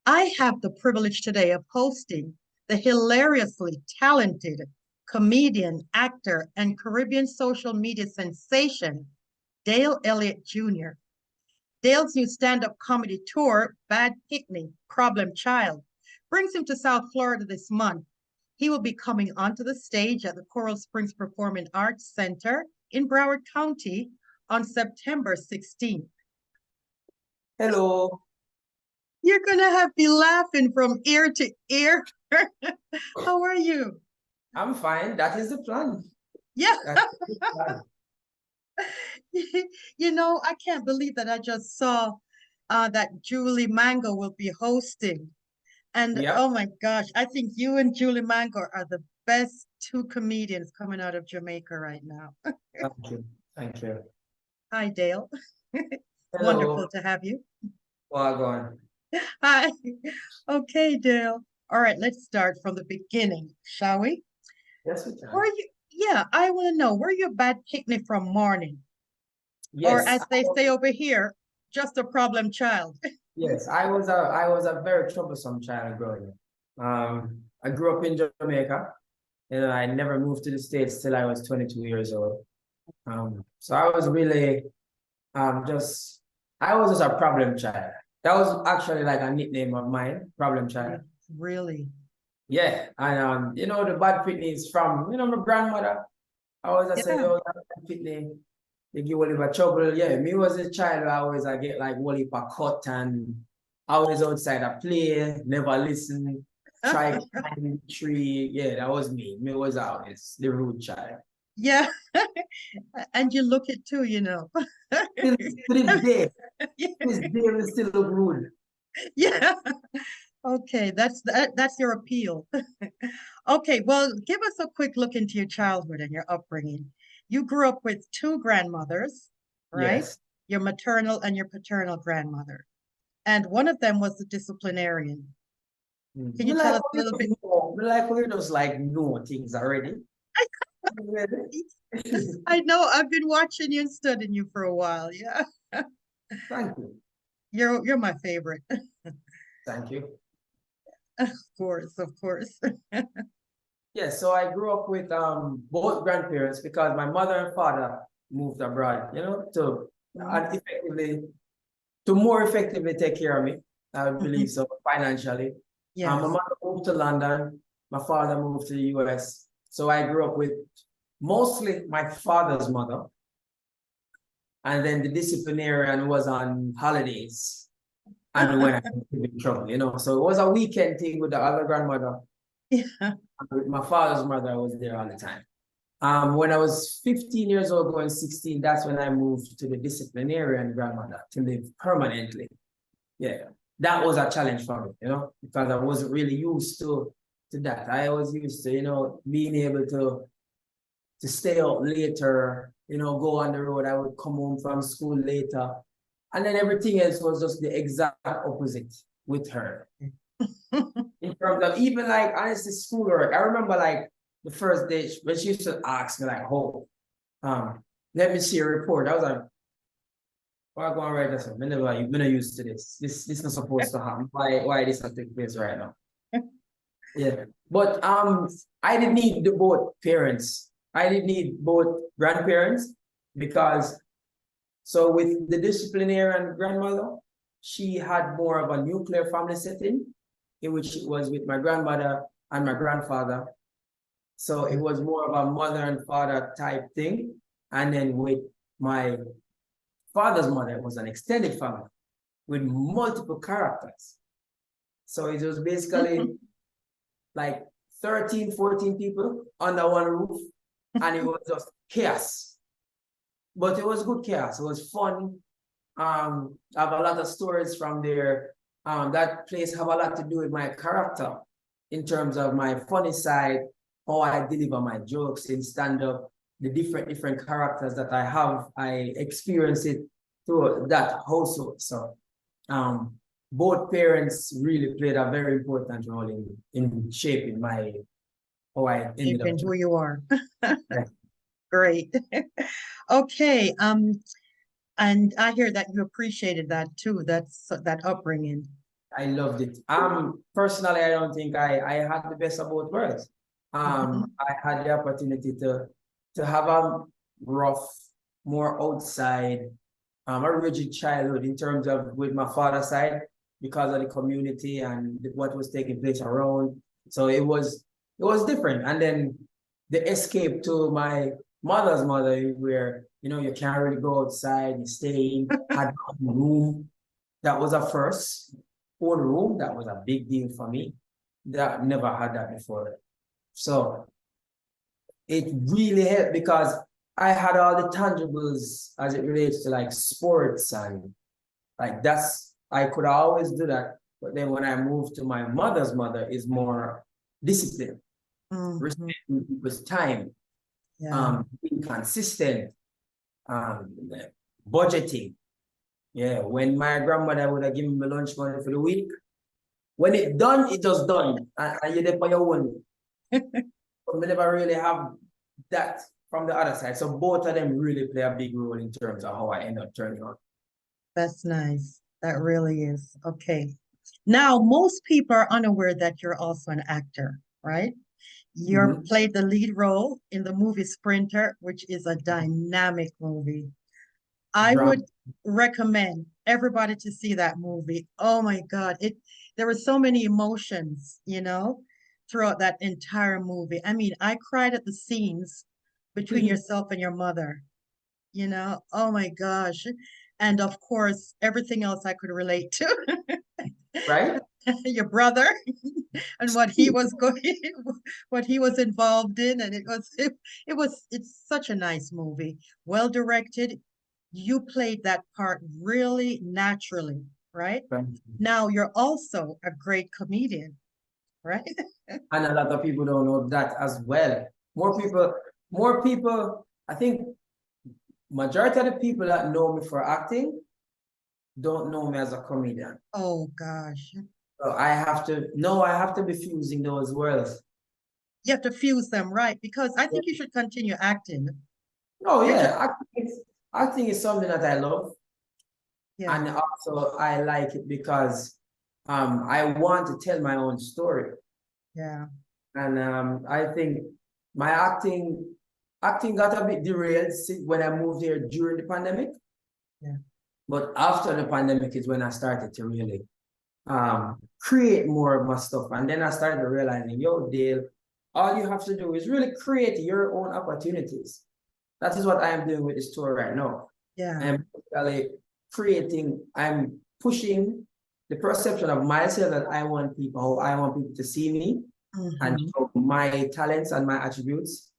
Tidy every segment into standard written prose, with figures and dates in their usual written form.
I have the privilege today of hosting the hilariously talented comedian, actor, and Caribbean social media sensation, Dale Elliott Jr. Dale's new stand-up comedy tour, Bad Pickney, Problem Child, brings him to South Florida this month. He will be coming onto the stage at the Coral Springs Performing Arts Center in Broward County on September 16th. Hello. You're going to have me laughing from ear to ear. How are you? I'm fine. That is the plan. Yeah. That is the plan. You know, I can't believe that I just saw that Julie Mango will be hosting. And Yep. oh my gosh, I think you and Julie Mango are the best two comedians coming out of Jamaica right now. Thank you. Thank you. Hi, Dale. Hello. Wonderful to have you. Well, go on. Hi. Okay, Dale. All right, let's start from the beginning, shall we? Yes, we can. Were you, yeah, I want to know, were you a bad picnic from morning? Or Yes. as they say over here, just a problem child? Yes, I was a very troublesome child growing up. I grew up in Jamaica, and I never moved to the States till I was 22 years old. So I was really just I was just a problem child. That was actually like a nickname of mine, problem child. Really? Yeah, and the bad Pickney is from my grandmother. I always I say, Yeah. yo, that Pickney, they give all of trouble. Yeah, me was a child, I get like wally for cut and always outside I play, never listen, try climb the tree. Yeah, that was me. Me was always the rude child. Yeah. And you look it too, you know. To this day, Yeah. this day we still look rude. Yeah. Okay, that's your appeal. Okay, well, give us a quick look into your childhood and your upbringing. You grew up with two grandmothers, right? Yes. Your maternal and your paternal grandmother. And one of them was the disciplinarian. Can We you tell us a little bit? we just like know things already. I know I've been watching you and studying you for a while. Yeah. Thank you. You're my favorite. Thank you. Of course, of course. Yeah, so I grew up with both grandparents because my mother and father moved abroad, to more effectively take care of me, I would believe so, financially. Yes. My mother moved to London, my father moved to the US. So I grew up with mostly my father's mother. And then the disciplinarian was on holidays. And when I was in trouble, So it was a weekend thing with the other grandmother. Yeah. With my father's mother, I was there all the time. When I was 15 years old, going 16, that's when I moved to the disciplinarian grandmother to live permanently. Yeah, that was a challenge for me, because I wasn't really used to that. I was used to, being able to stay out later, go on the road. I would come home from school later. And then everything else was just the exact opposite with her. In terms of even like honestly schoolwork, I remember like the first day when she used to ask me like, "Oh, let me see a report." I was like, "Why go and write this? I'm not used to this. This is not supposed to happen. Why this not take place right now?" Yeah, but I didn't need both parents. I didn't need both grandparents because so with the disciplinarian grandmother, she had more of a nuclear family setting, in which it was with my grandmother and my grandfather. So it was more of a mother and father type thing. And then with my father's mother, it was an extended family with multiple characters. So it was basically like 13, 14 people under one roof. And it was just chaos. But it was good chaos. It was fun. I have a lot of stories from there. That place have a lot to do with my character in terms of my funny side, how I deliver my jokes in stand-up, the different characters that I have. I experience it through that household. So both parents really played a very important role in shaping how I ended up. Who you are. Great. Okay. And I hear that you appreciated that too. That upbringing. I loved it. Personally, I don't think I had the best of both worlds. I had the opportunity to have a rough, more outside, a rigid childhood in terms of with my father's side because of the community and what was taking place around. So it was different. And then the escape to my mother's mother, where you can't really go outside, you stay in, had a room. That was a first. Own room, that was a big deal for me. That never had that before. So it really helped because I had all the tangibles as it relates to like sports and like I could always do that. But then when I moved to my mother's mother is more discipline, respecting people's time, being consistent, budgeting. Yeah, when my grandmother would have given me lunch money for the week, when it done, it just done. And you're there for your own. But we never really have that from the other side. So both of them really play a big role in terms of how I end up turning out. That's nice. That really is. Okay. Now, most people are unaware that you're also an actor, right? You played the lead role in the movie Sprinter, which is a dynamic movie. I would recommend everybody to see that movie. Oh my God. There were so many emotions, throughout that entire movie. I mean, I cried at the scenes between yourself and your mother, Oh my gosh. And of course, everything else I could relate to. Right? Your brother and what he was what he was involved in. And it's such a nice movie. Well directed. You played that part really naturally, right? Now you're also a great comedian, right? And a lot of people don't know that as well. More people, I think majority of the people that know me for acting don't know me as a comedian. Oh gosh. So I have to be fusing those worlds. You have to fuse them, right? Because I think you should continue acting. Oh yeah, acting is something that I love. Yeah. And also I like it because I want to tell my own story. Yeah. And I think my acting got a bit derailed when I moved here during the pandemic. Yeah. But after the pandemic is when I started to really create more of my stuff. And then I started realizing, yo, Dale, all you have to do is really create your own opportunities. That is what I am doing with this tour right now. Yeah. I'm I'm pushing the perception of myself that I want people to see me and show my talents and my attributes.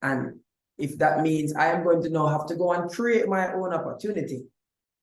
And if that means I am going to now have to go and create my own opportunity.